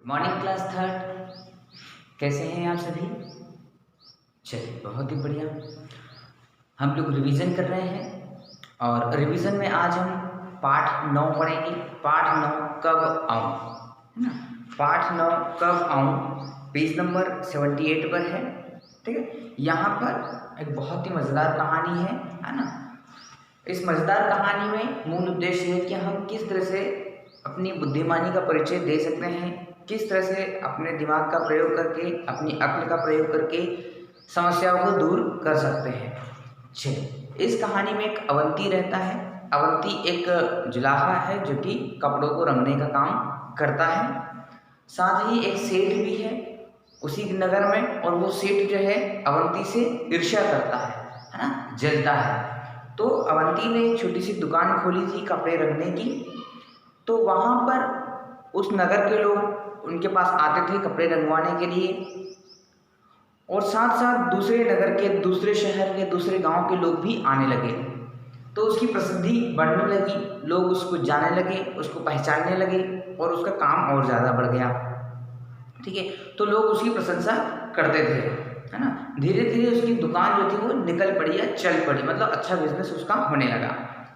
Morning class third. कैसे हैं आप सभी? चलिए, बहुत ही बढ़िया। हम लोग रिवीजन कर रहे हैं और रिवीजन में आज हम पाठ 9 पढ़ेंगे। पाठ 9 कब आऊँ, है ना। पाठ 9 कब आऊँ पेज नंबर 78 पर है। ठीक है, यहाँ पर एक बहुत ही मज़ेदार कहानी है ना। इस मज़ेदार कहानी में मूल उद्देश्य है कि हम किस तरह से अपनी बुद्धिमानी का परिचय दे सकते हैं, किस तरह से अपने दिमाग का प्रयोग करके, अपनी अक्ल का प्रयोग करके समस्याओं को दूर कर सकते हैं। चलिए, इस कहानी में एक अवंती रहता है। अवंती एक जुलाहा है जो कि कपड़ों को रंगने का काम करता है। साथ ही एक सेठ भी है उसी नगर में, और वो सेठ जो है अवंती से ईर्ष्या करता है ना, जलता है। तो अवंती ने एक छोटी सी दुकान खोली थी कपड़े रंगने की। तो वहाँ पर उस नगर के लोग उनके पास आते थे कपड़े रंगवाने के लिए, और साथ साथ दूसरे नगर के, दूसरे शहर के, दूसरे गांव के लोग भी आने लगे। तो उसकी प्रसिद्धि बढ़ने लगी, लोग उसको जानने लगे, उसको पहचानने लगे, और उसका काम और ज़्यादा बढ़ गया। ठीक है, तो लोग उसकी प्रशंसा करते थे, है ना। धीरे धीरे उसकी दुकान जो थी वो निकल पड़ी या चल पड़ी, मतलब अच्छा बिजनेस उसका होने लगा।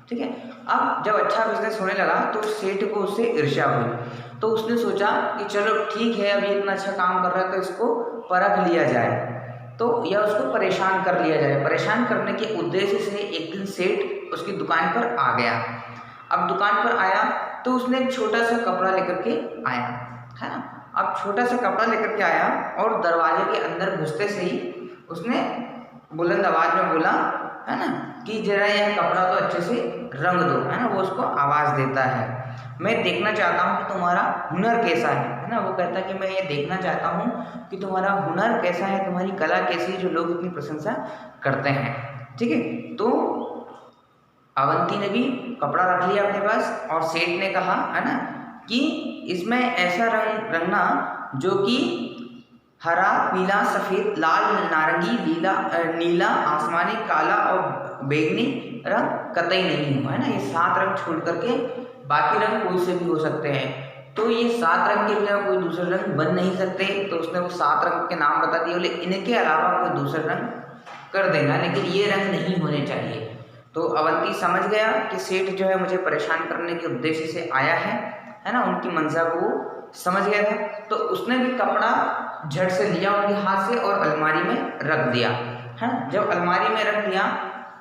ठीक है, अब जब अच्छा बिजनेस होने लगा तो सेठ को उससे ईर्ष्या हुई। तो उसने सोचा कि चलो ठीक है, अब ये इतना अच्छा काम कर रहा है तो इसको परख लिया जाए, तो या उसको परेशान कर लिया जाए। परेशान करने के उद्देश्य से एक दिन सेठ उसकी दुकान पर आ गया। अब दुकान पर आया तो उसने एक छोटा सा कपड़ा लेकर के आया, है ना। अब छोटा सा कपड़ा लेकर के आया और दरवाजे के अंदर घुसते से ही उसने बुलंद आवाज में बोला, है ना, कि जरा यह कपड़ा तो अच्छे से रंग दो, है ना। वो उसको आवाज़ देता है, मैं देखना चाहता हूँ कि तुम्हारा हुनर कैसा है ना। वो कहता है कि मैं ये देखना चाहता हूँ कि तुम्हारा हुनर कैसा है, तुम्हारी कला कैसी है, जो लोग इतनी प्रशंसा करते हैं। ठीक है, तो अवंती ने भी कपड़ा रख लिया अपने पास, और सेठ ने कहा, है ना, कि इसमें ऐसा रंग रंगना जो कि हरा, पीला, सफ़ेद, लाल, नारंगी, नीला, आसमानी, काला और बैंगनी रंग कतई नहीं हो, है ना। ये 7 रंग छोड़ करके बाकी रंग कोई से भी हो सकते हैं। तो ये 7 रंग के बिना कोई दूसरे रंग बन नहीं सकते। तो उसने वो 7 रंग के नाम बता दिए, बोले इनके अलावा कोई दूसरा रंग कर देना, लेकिन ये रंग नहीं होने चाहिए। तो अवंती समझ गया कि सेठ जो है मुझे परेशान करने के उद्देश्य से आया है ना। उनकी मंशा को वो समझ गया था। तो उसने भी कपड़ा झट से लिया उनके हाथ से और अलमारी में रख दिया, है। जब अलमारी में रख दिया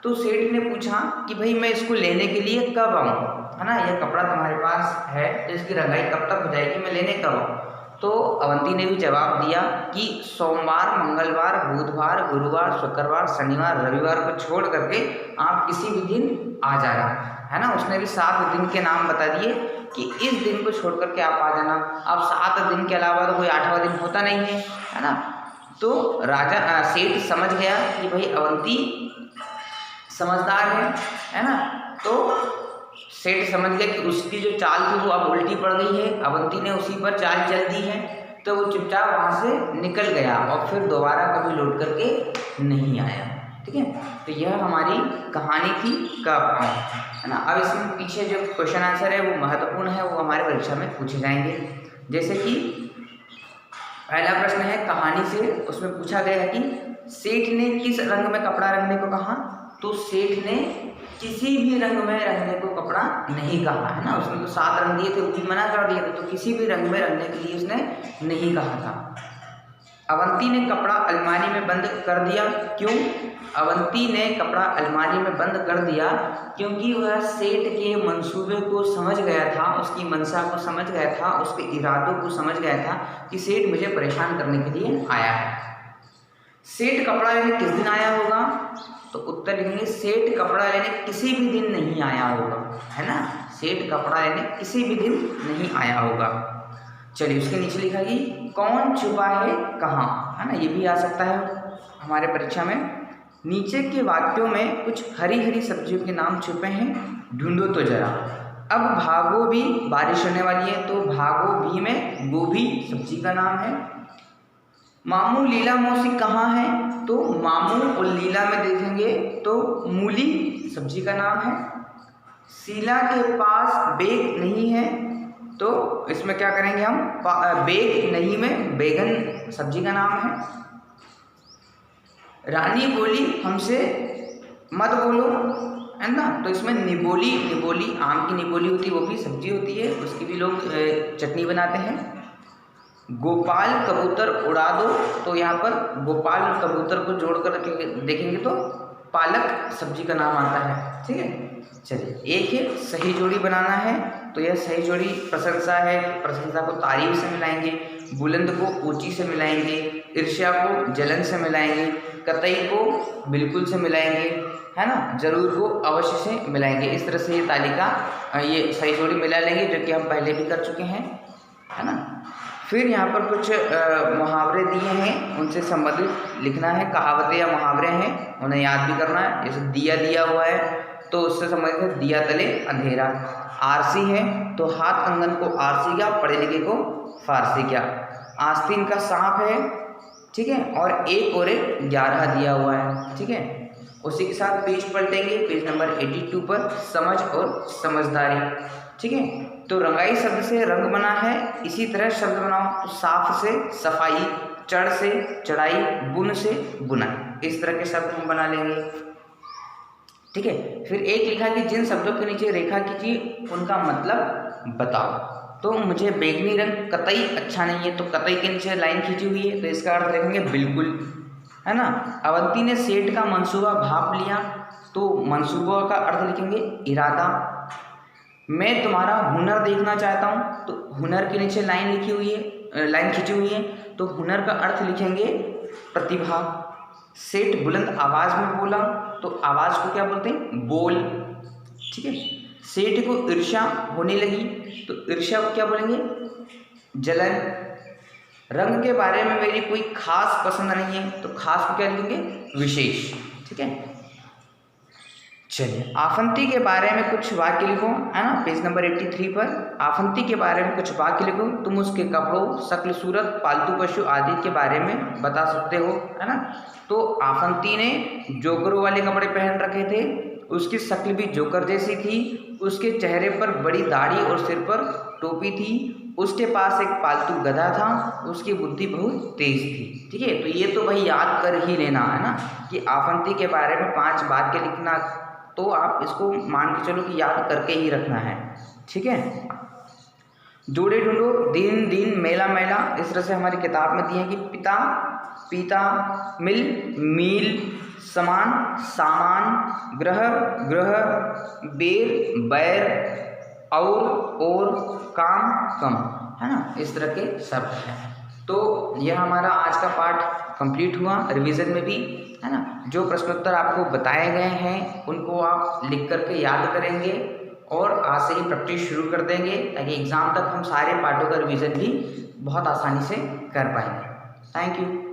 तो सेठ ने पूछा कि भाई मैं इसको लेने के लिए कब आऊँ, है ना। यह कपड़ा तुम्हारे पास है तो इसकी रंगाई कब तक हो जाएगी, मैं लेने कब आऊँ। तो अवंती ने भी जवाब दिया कि सोमवार, मंगलवार, बुधवार, गुरुवार, शुक्रवार, शनिवार, रविवार को छोड़ करके आप किसी भी दिन आ जाना, है ना। उसने भी 7 दिन के नाम बता दिए कि इस दिन को छोड़ करके आप आ जाना। अब 7 दिन के अलावा तो कोई 8वां दिन होता नहीं है ना। तो राजा सेठ समझ गया कि भाई अवंती समझदार है ना। तो सेठ समझ गया कि उसकी जो चाल थी वो अब उल्टी पड़ गई है, अवंती ने उसी पर चाल चल दी है। तो वो चुपचाप वहाँ से निकल गया और फिर दोबारा कभी लौट करके नहीं आया। ठीक है, तो यह हमारी कहानी थी कब आऊँ, है ना। अब इसमें पीछे जो क्वेश्चन आंसर है वो महत्वपूर्ण है, वो हमारे परीक्षा में पूछे जाएंगे। जैसे कि पहला प्रश्न है कहानी से, उसमें पूछा गया है कि सेठ ने किस रंग में कपड़ा रंगने को कहा। तो सेठ ने किसी भी रंग में रंगने को कपड़ा नहीं कहा, है ना। उसने तो 7 रंग दिए थे, वो भी मना कर दिया था, तो किसी भी रंग में रंगने के लिए उसने नहीं कहा था। अवंती ने कपड़ा अलमारी में बंद कर दिया, क्यों? अवंती ने कपड़ा अलमारी में बंद कर दिया क्योंकि वह सेठ के मंसूबे को समझ गया था, उसकी मंशा को समझ गया था, उसके इरादों को समझ गया था कि सेठ मुझे परेशान करने के लिए आया है। सेठ कपड़ा लेने किस दिन आया होगा? तो उत्तर लिखेंगे सेठ कपड़ा लेने किसी भी दिन नहीं आया होगा, है ना। सेठ कपड़ा लेने किसी भी दिन नहीं आया होगा। चलिए, उसके नीचे लिखा कि कौन छुपा है कहाँ, है ना। ये भी आ सकता है हमारे परीक्षा में। नीचे के वाक्यों में कुछ हरी हरी सब्जियों के नाम छुपे हैं, ढूंढो तो जरा। अब भागो भी, बारिश होने वाली है, तो भागो भी में गोभी सब्जी का नाम है। मामू लीला मौसी कहाँ है? तो मामू और लीला में देखेंगे तो मूली सब्जी का नाम है। शीला के पास बैग नहीं है, तो इसमें क्या करेंगे हम, बेग नहीं में बैगन सब्जी का नाम है। रानी बोली हमसे मत बोलो, है ना, तो इसमें निबोली, निबोली आम की निबोली होती है, वो भी सब्जी होती है, उसकी भी लोग चटनी बनाते हैं। गोपाल कबूतर उड़ा दो, तो यहाँ पर गोपाल कबूतर को जोड़ कर देखेंगे तो पालक सब्जी का नाम आता है। ठीक है, चलिए एक है सही जोड़ी बनाना है, तो यह सही जोड़ी प्रशंसा है, प्रशंसा को तारीफ से मिलाएंगे, बुलंद को ऊंची से मिलाएंगे, ईर्ष्या को जलन से मिलाएंगे, कतई को बिल्कुल से मिलाएंगे, है ना, जरूर को अवश्य से मिलाएंगे। इस तरह से ये तालिका ये सही जोड़ी मिला लेंगे, जो कि हम पहले भी कर चुके हैं, है ना। फिर यहाँ पर कुछ मुहावरे दिए हैं, उनसे संबंधित लिखना है, कहावतें या मुहावरे हैं, उन्हें याद भी करना है। जैसे दिया दिया हुआ है तो उससे संबंधित है दिया तले अंधेरा। आरसी है तो हाथ कंगन को आरसी क्या, पढ़े लिखे को फारसी क्या। आस्तीन का सांप है, ठीक है, और 1 और 11 दिया हुआ है। ठीक है, उसी के साथ पेज पलटेंगे, पेज नंबर 82 पर समझ और समझदारी। ठीक है, तो रंगाई शब्द से रंग बना है, इसी तरह शब्द बनाओ तो साफ से सफाई, चढ़ से चढ़ाई, बुन से बुनाई, इस तरह के शब्द हम बना लेंगे। ठीक है, फिर एक लिखा कि जिन शब्दों के नीचे रेखा कीजिए उनका मतलब बताओ। तो मुझे बैगनी रंग कतई अच्छा नहीं है, तो कतई के नीचे लाइन खींची हुई है, तो इसका अर्थ लिखेंगे बिल्कुल, है ना। अवंती ने सेठ का मंसूबा भाप लिया, तो मंसूबा का अर्थ लिखेंगे इरादा। मैं तुम्हारा हुनर देखना चाहता हूँ, तो हुनर के नीचे लाइन लिखी हुई है, लाइन खींची हुई है, तो हुनर का अर्थ लिखेंगे प्रतिभा। सेठ बुलंद आवाज में बोला, तो आवाज को क्या बोलते हैं, बोल। ठीक है, सेठ को ईर्ष्या होने लगी, तो ईर्ष्या को क्या बोलेंगे, जलन। रंग के बारे में मेरी कोई खास पसंद नहीं है, तो खास को क्या लिखेंगे, विशेष। ठीक है, चलिए आफंती के बारे में कुछ वाक्य लिखो, है ना, पेज नंबर 83 पर। आफंती के बारे में कुछ वाक्य लिखो, तुम उसके कपड़ों, शक्ल सूरत, पालतू पशु आदि के बारे में बता सकते हो, है ना। तो आफंती ने जोकरों वाले कपड़े पहन रखे थे, उसकी शक्ल भी जोकर जैसी थी, उसके चेहरे पर बड़ी दाढ़ी और सिर पर टोपी थी, उसके पास एक पालतू गधा था, उसकी बुद्धि बहुत तेज थी। ठीक है, तो ये तो भाई याद कर ही लेना, है ना, कि आफंती के बारे में 5 वाक्य लिखना, तो आप इसको मान के चलो कि याद करके ही रखना है। ठीक है, जोड़े ढूंढो, दिन दिन मेला मेला, इस तरह से हमारी किताब में दिए हैं कि पिता पीता, मिल मील, समान सामान, ग्रह ग्रह, बेर बैर, और काम कम, है ना, इस तरह के शब्द हैं। तो यह हमारा आज का पाठ कंप्लीट हुआ, रिवीजन में भी, है ना। जो प्रश्नोत्तर आपको बताए गए हैं उनको आप लिख करके याद करेंगे और आज से ही प्रैक्टिस शुरू कर देंगे, ताकि एग्ज़ाम तक हम सारे पाठों का रिवीजन भी बहुत आसानी से कर पाएंगे। Thank you.